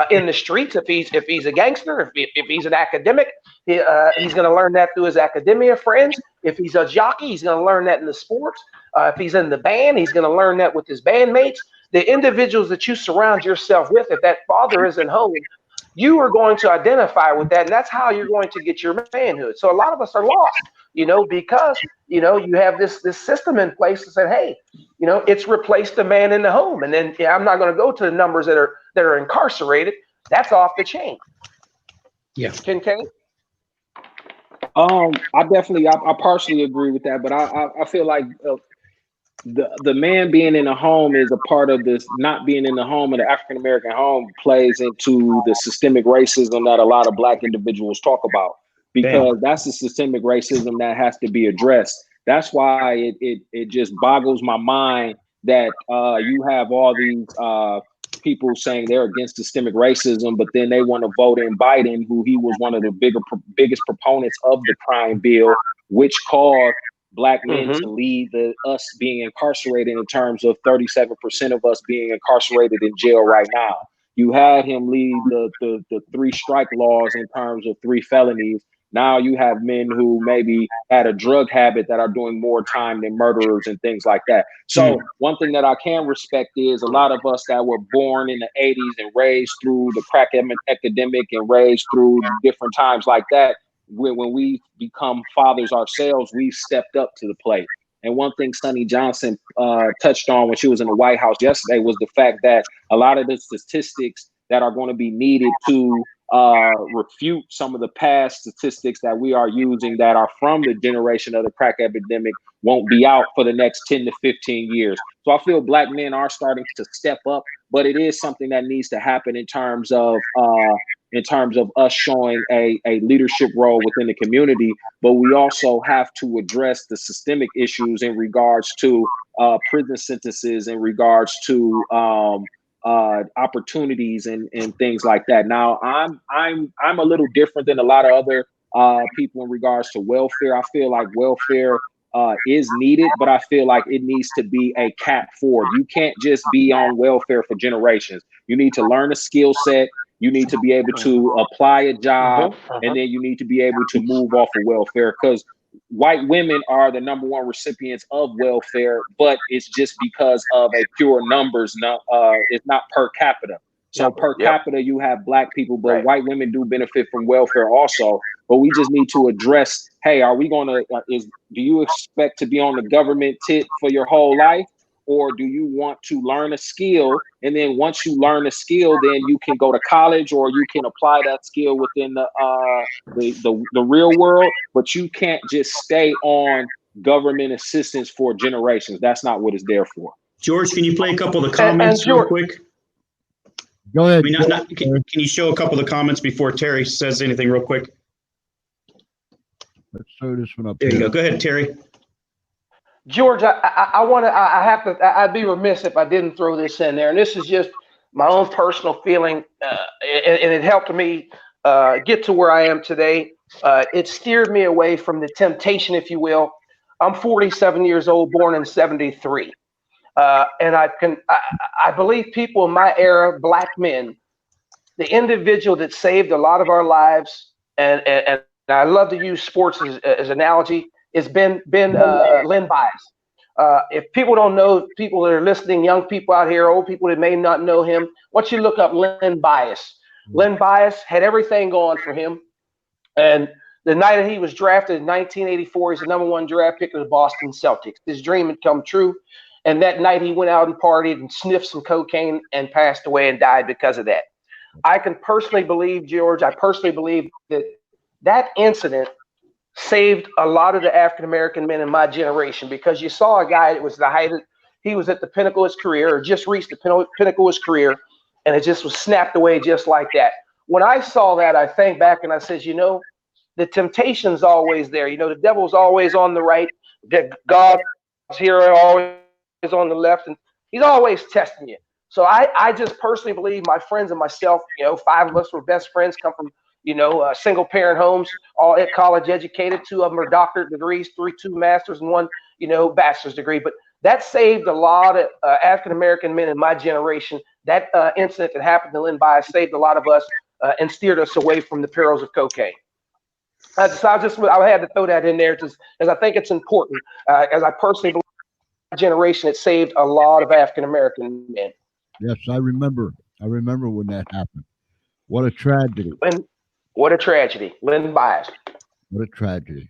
in the streets if he's a gangster, if he's an academic, he's going to learn that through his academia friends. If he's a jockey, he's going to learn that in the sports. If he's in the band, he's going to learn that with his bandmates. The individuals that you surround yourself with, if that father isn't home, you are going to identify with that, and that's how you're going to get your manhood. So a lot of us are lost, because you have this system in place that said, hey, it's replaced the man in the home. And then I'm not going to go to the numbers that are incarcerated. That's off the chain. Yeah. Kincade? I partially agree with that, but I feel like the man being in the home is a part of this. Not being in the home, and the African American home plays into the systemic racism that a lot of Black individuals talk about, because that's the systemic racism that has to be addressed. That's why it just boggles my mind that you have all these people saying they're against systemic racism, but then they want to vote in Biden, who he was one of the biggest proponents of the crime bill, which caused Black men to lead us being incarcerated, in terms of 37% of us being incarcerated in jail right now. You had him lead the 3 strike laws in terms of 3 felonies. Now you have men who maybe had a drug habit that are doing more time than murderers and things like that. So one thing that I can respect is a lot of us that were born in the 80s and raised through the crack epidemic and raised through different times like that. When we become fathers ourselves, we stepped up to the plate. And one thing Sonny Johnson touched on when she was in the White House yesterday was the fact that a lot of the statistics that are going to be needed to refute some of the past statistics that we are using that are from the generation of the crack epidemic won't be out for the next 10 to 15 years. So I feel Black men are starting to step up, but it is something that needs to happen in terms of us showing a leadership role within the community. But we also have to address the systemic issues in regards to prison sentences, in regards to opportunities and things like that. Now, I'm a little different than a lot of other people in regards to welfare. I feel like welfare is needed, but I feel like it needs to be a cap for it. You can't just be on welfare for generations. You need to learn a skill set. You need to be able to apply a job, and then you need to be able to move off of welfare, because white women are the #1 recipients of welfare, but it's just because of a pure numbers. It's not per capita. So per capita, you have Black people, but white women do benefit from welfare also. But we just need to address, hey, are we going to, do you expect to be on the government tit for your whole life? Or do you want to learn a skill? And then once you learn a skill, then you can go to college, or you can apply that skill within the real world. But you can't just stay on government assistance for generations. That's not what it's there for. George, can you play a couple of the comments real quick? Go ahead. Can you show a couple of the comments before Terry says anything real quick? Let's throw this one up. There you go. Go ahead, Terry. George, I'd be remiss if I didn't throw this in there. And this is just my own personal feeling. And it helped me get to where I am today. It steered me away from the temptation, if you will. I'm 47 years old, born in 73. And I believe people in my era, Black men, the individual that saved a lot of our lives, and I love to use sports as an analogy, has been Len Bias. If people don't know, people that are listening, young people out here, old people that may not know him, once you look up Len Bias, Len Bias had everything going for him. And the night that he was drafted in 1984, he's the #1 draft pick of the Boston Celtics. His dream had come true. And that night he went out and partied and sniffed some cocaine and passed away and died because of that. I can personally believe, George, that incident saved a lot of the African-American men in my generation, because you saw a guy that was he was at the pinnacle of his career, or just reached the pinnacle of his career, and it just was snapped away just like that. When I saw that, I think back and I said, the temptation's always there. The devil's always on the right, that God's here always on the left, and he's always testing you. So I just personally believe my friends and myself, 5 of us were best friends, come from single parent homes, all at college educated. 2 of them are doctorate degrees, 2 masters, and 1 bachelor's degree. But that saved a lot of African American men in my generation. That incident that happened to Len Bias saved a lot of us and steered us away from the perils of cocaine. I had to throw that in there just as I think it's important. As I personally believe, generation, it saved a lot of African American men. Yes, I remember when that happened. What a tragedy. What a tragedy. Len Bias. What a tragedy.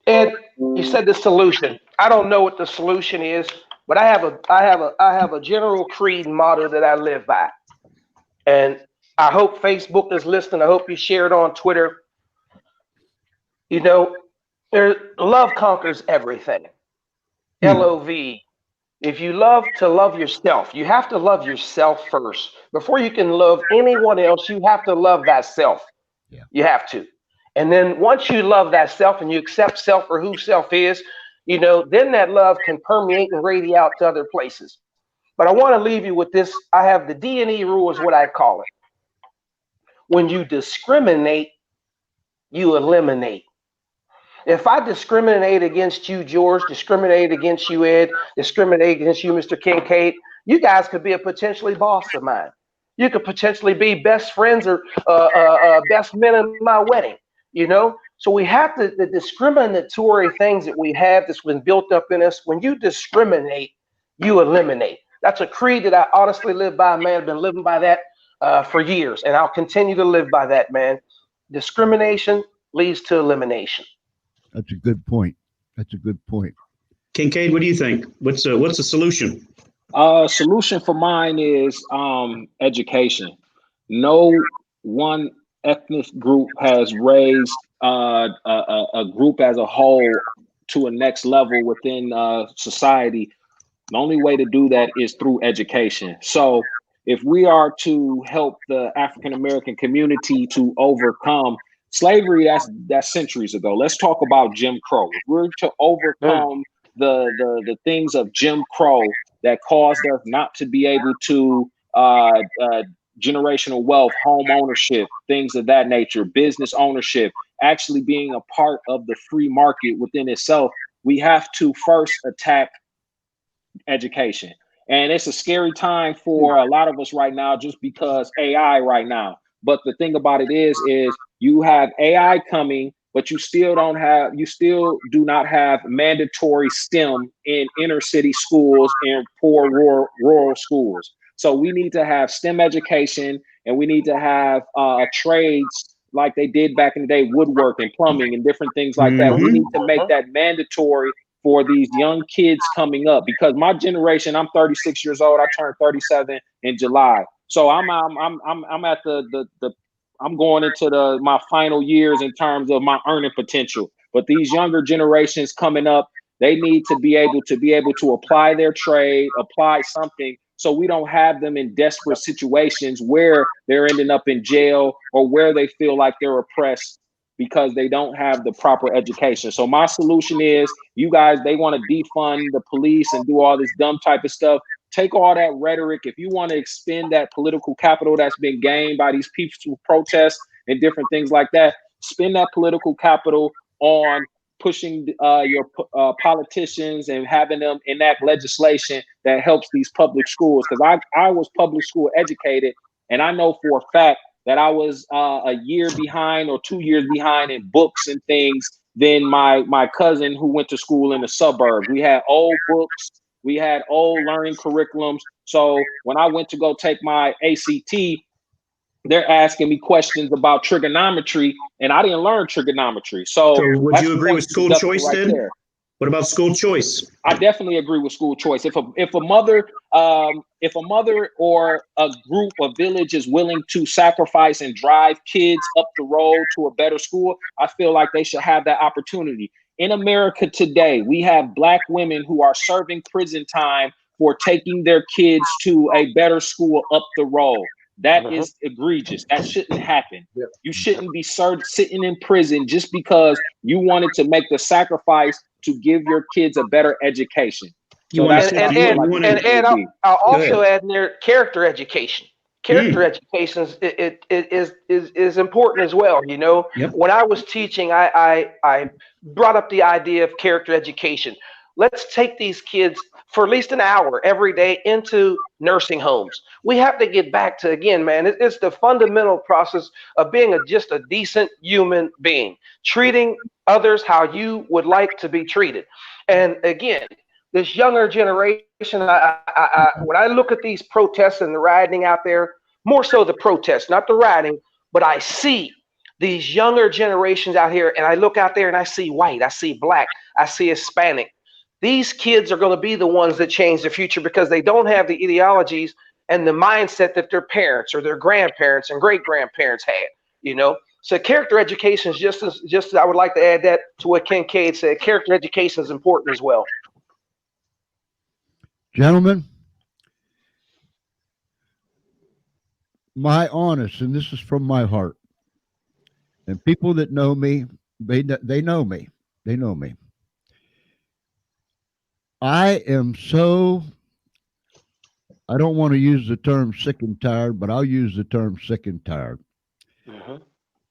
Ed, you said the solution. I don't know what the solution is, but I have a general creed and motto that I live by. And I hope Facebook is listening. I hope you share it on Twitter. Love conquers everything. LOV. If you love to love yourself, you have to love yourself first. Before you can love anyone else, you have to love thyself. Yeah. You have to. And then once you love thyself and you accept self for who self is, then that love can permeate and radiate out to other places. But I want to leave you with this. I have the D&E rule is what I call it. When you discriminate, you eliminate. If I discriminate against you, George, discriminate against you, Ed, discriminate against you, Mr. Kincade, you guys could be a potentially boss of mine. You could potentially be best friends or best men in my wedding, So we have the discriminatory things that we have that's been built up in us. When you discriminate, you eliminate. That's a creed that I honestly live by, man. I've been living by that for years, and I'll continue to live by that, man. Discrimination leads to elimination. That's a good point. Kincade, what do you think? What's the solution? Solution for mine is education. no one ethnic group has raised a group as a whole to a next level within society. The only way to do that is through education. So if we are to help the African American community to overcome slavery, that's centuries ago. Let's talk about Jim Crow. If we're to overcome the things of Jim Crow that caused us not to be able to generational wealth, home ownership, things of that nature, business ownership, actually being a part of the free market within itself, we have to first attack education. And it's a scary time for a lot of us right now just because AI right now. But the thing about it is you have AI coming, but you still do not have mandatory STEM in inner city schools and poor rural schools. So we need to have STEM education, and we need to have trades like they did back in the day, woodworking, plumbing, and different things like that. We need to make that mandatory for these young kids coming up, because my generation, I'm 36 years old. I turned 37 in July. So I'm at I'm going into my final years in terms of my earning potential. But these younger generations coming up, they need to be able to apply their trade, apply something, so we don't have them in desperate situations where they're ending up in jail or where they feel like they're oppressed because they don't have the proper education. So my solution is, you guys, they want to defund the police and do all this dumb type of stuff. Take all that rhetoric. If you want to expend that political capital that's been gained by these peaceful protests and different things like that, spend that political capital on pushing your politicians and having them enact legislation that helps these public schools. Because I was public school educated, and I know for a fact that I was a year behind or 2 years behind in books and things than my cousin who went to school in the suburbs. We had old books, we had old learning curriculums. So when I went to go take my ACT, they're asking me questions about trigonometry, and I didn't learn trigonometry. So would you agree with school choice right then? There. What about school choice? I definitely agree with school choice. If a mother or a group, a village is willing to sacrifice and drive kids up the road to a better school, I feel like they should have that opportunity. In America today, we have Black women who are serving prison time for taking their kids to a better school up the road. That is egregious. That shouldn't happen. You shouldn't be sitting in prison just because you wanted to make the sacrifice to give your kids a better education. So I'll also add in there character education. Character education is important as well. You know, when I was teaching, I brought up the idea of character education. Let's take these kids for at least an hour every day into nursing homes. We have to get back to, again, man, it's the fundamental process of being just a decent human being, treating others how you would like to be treated. And again, this younger generation, when I look at these protests and the rioting out there, more so the protests, not the rioting, but I see these younger generations out here, and I look out there and I see white, I see Black, I see Hispanic. These kids are going to be the ones that change the future because they don't have the ideologies and the mindset that their parents or their grandparents and great grandparents had, you know. So character education is just as I would like to add that to what Kincade said. Character education is important as well. Gentlemen, my honest, and this is from my heart, and people that know me, they know me. They know me. I am so, I don't want to use the term sick and tired, but I'll use the term sick and tired.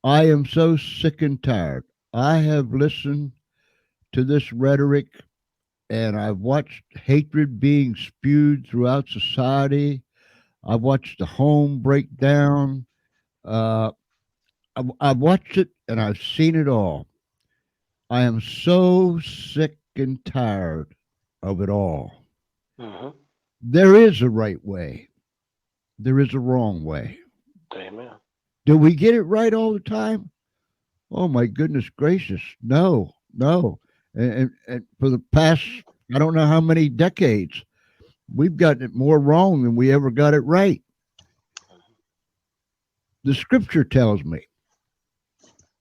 I am so sick and tired. I have listened to this rhetoric, and I've watched hatred being spewed throughout society. I've watched the home break down. I've watched it, and I've seen it all. I am so sick and tired of it all. There is a right way. There is a wrong way. Amen. Do we get it right all the time? Oh my goodness gracious. No. And for the past, I don't know how many decades, we've gotten it more wrong than we ever got it right. The scripture tells me,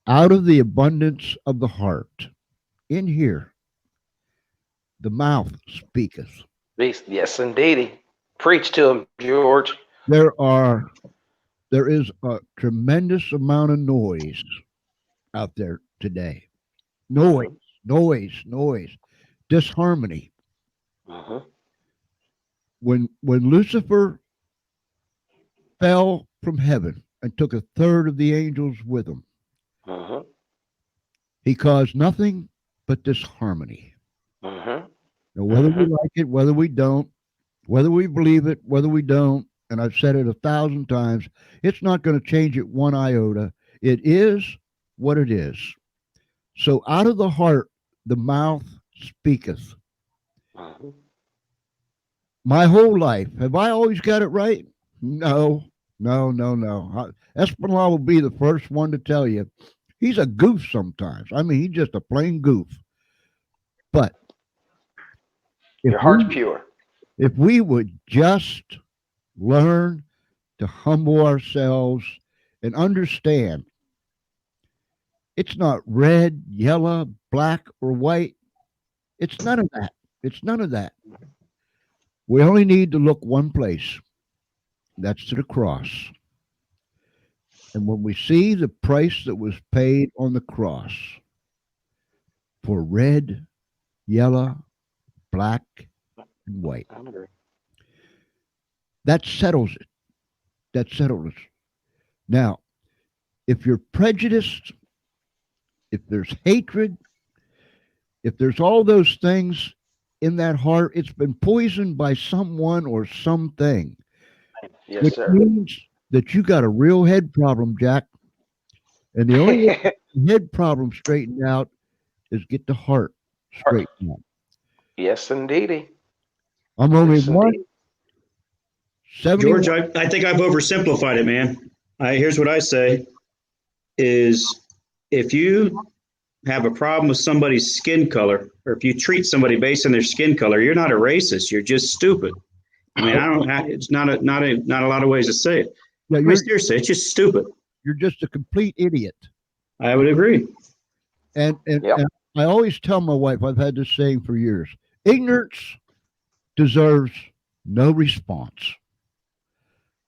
out of the abundance of the heart, in here, the mouth speaketh. Yes, indeedy. Preach to him, George. There is a tremendous amount of noise out there today. Noise, noise, disharmony. When Lucifer fell from heaven and took a third of the angels with him, he caused nothing but disharmony. Now, whether we like it, whether we don't, whether we believe it, whether we don't, and I've said it 1,000 times, it's not going to change it one iota. It is what it is. So out of the heart, the mouth speaketh. My whole life, have I always got it right? No. Espinal will be the first one to tell you, he's a goof sometimes. I mean, he's just a plain goof. But your heart's pure. If we would just learn to humble ourselves and understand it's not red, yellow, black, or white. It's none of that. It's none of that. We only need to look one place. That's to the cross. And when we see the price that was paid on the cross for red, yellow, black, and white, that settles it. That settles it. Now, if you're prejudiced, if there's hatred, if there's all those things in that heart, it's been poisoned by someone or something. Yes, which sir. means that you got a real head problem, Jack. And the only way head problem straightened out is get the heart straightened out. Yes, indeedy. I'm only one. George, I think I've oversimplified it, man. Here's what I say is if you have a problem with somebody's skin color, or if you treat somebody based on their skin color, you're not a racist. You're just stupid. I mean, it's not a lot of ways to say it. Yeah, seriously, it's just stupid. You're just a complete idiot. I would agree. And I always tell my wife, I've had this saying for years, ignorance deserves no response.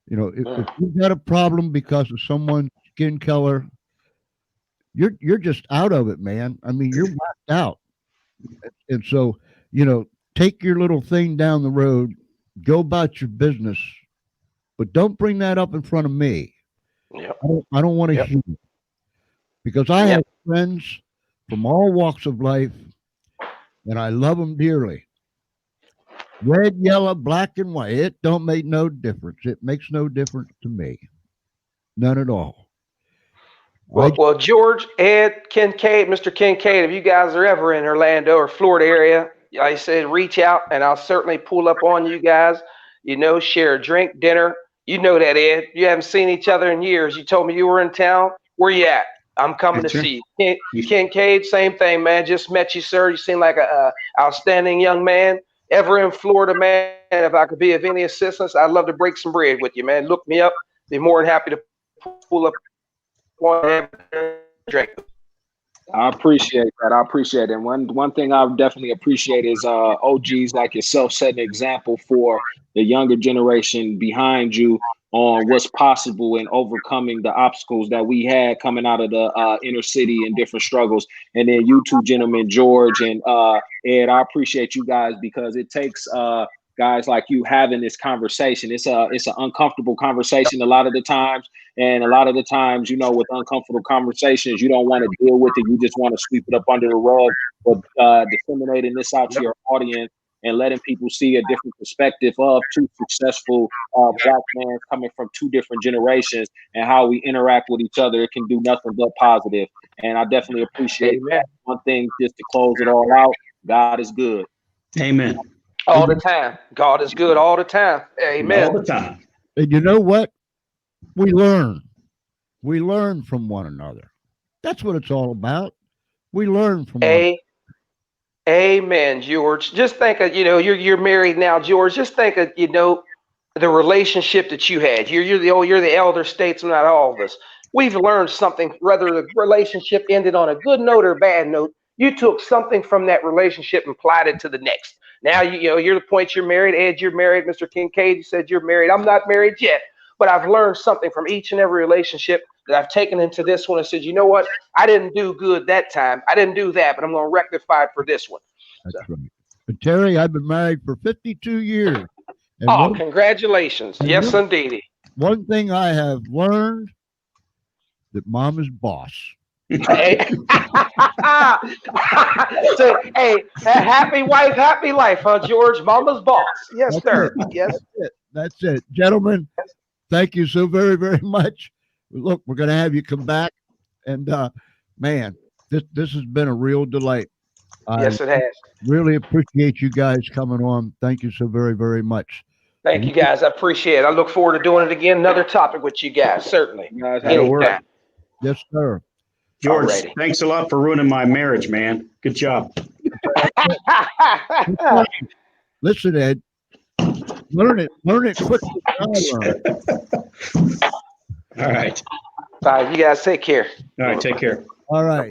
You know, if you've got a problem because of someone's skin color, you're just out of it, man. I mean, you're whacked out. And so, you know, take your little thing down the road, go about your business, but don't bring that up in front of me. Yep. I don't want to hear it. Because I have friends from all walks of life, and I love them dearly. Red, yellow, black, and white. It don't make no difference. It makes no difference to me. None at all. Well, George, Ed, Kincade, Mr. Kincade, if you guys are ever in Orlando or Florida area, like I said, reach out and I'll certainly pull up on you guys. You know, share a drink, dinner. You know that, Ed. You haven't seen each other in years. You told me you were in town. Where you at? I'm coming to see you. Kincade, same thing, man. Just met you, sir. You seem like a outstanding young man. Ever in Florida, man, if I could be of any assistance, I'd love to break some bread with you, man. Look me up. Be more than happy to pull up one drink. I appreciate that. I appreciate it. And one thing I definitely appreciate is OGs like yourself setting an example for the younger generation behind you on what's possible in overcoming the obstacles that we had coming out of the inner city and different struggles. And then you two gentlemen, George and Ed, I appreciate you guys because it takes guys like you having this conversation. It's an uncomfortable conversation a lot of the times. And a lot of the times, you know, with uncomfortable conversations, you don't want to deal with it. You just want to sweep it up under the rug. But disseminating this out to your audience and letting people see a different perspective of two successful Black men coming from two different generations and how we interact with each other, it can do nothing but positive. And I definitely appreciate that. One thing just to close it all out, God is good. Amen. All the time. God is good all the time. Amen. All the time. And you know what? We learn. We learn from one another. That's what it's all about. We learn from one another. Amen, George. Just think of, you know, you're married now, George. Just think of, you know, the relationship that you had. You're the elder statesman out of all of us. We've learned something, whether the relationship ended on a good note or a bad note. You took something from that relationship and applied it to the next. Now you're the point you're married. Ed, you're married. Mr. Kincade, you said you're married. I'm not married yet, but I've learned something from each and every relationship that I've taken into this one and said, you know what? I didn't do good that time. I didn't do that, but I'm going to rectify it for this one. That's right. But Terry, I've been married for 52 years. And congratulations. Yes, indeed. One thing I have learned, that mom is boss. Hey, so, hey, happy wife, happy life, huh, George? Mama's boss. Yes, That's sir. It. Yes. That's it. Gentlemen, thank you so very, very much. Look, we're going to have you come back. And, man, this has been a real delight. Yes, it has. Really appreciate you guys coming on. Thank you so very, very much. Thank you, guys. I appreciate it. I look forward to doing it again. Another topic with you guys, certainly. That'll work. Yes, sir. George, Alrighty. thanks a lot for ruining my marriage, man. Good job. Listen, Ed, learn it quickly. All right. Bye. You guys take care. All right. Take care. All right.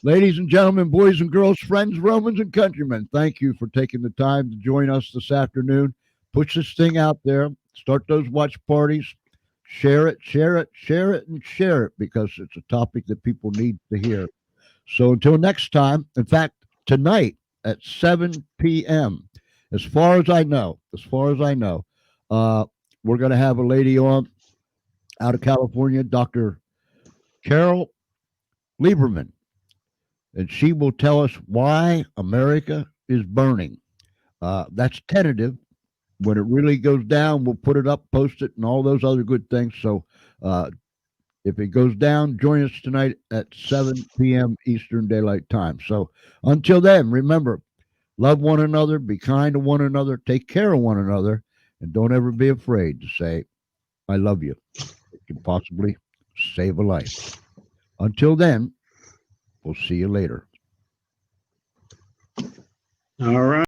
Ladies and gentlemen, boys and girls, friends, Romans and countrymen, thank you for taking the time to join us this afternoon. Push this thing out there. Start those watch parties. Share it, share it, share it, and share it, because it's a topic that people need to hear. So until next time, in fact, tonight at 7 p.m., as far as I know, we're going to have a lady on out of California, Dr. Carol Lieberman, and she will tell us why America is burning. That's tentative. When it really goes down, we'll put it up, post it, and all those other good things. So if it goes down, join us tonight at 7 p.m. Eastern Daylight Time. So until then, remember, love one another, be kind to one another, take care of one another, and don't ever be afraid to say, I love you. It can possibly save a life. Until then, we'll see you later. All right.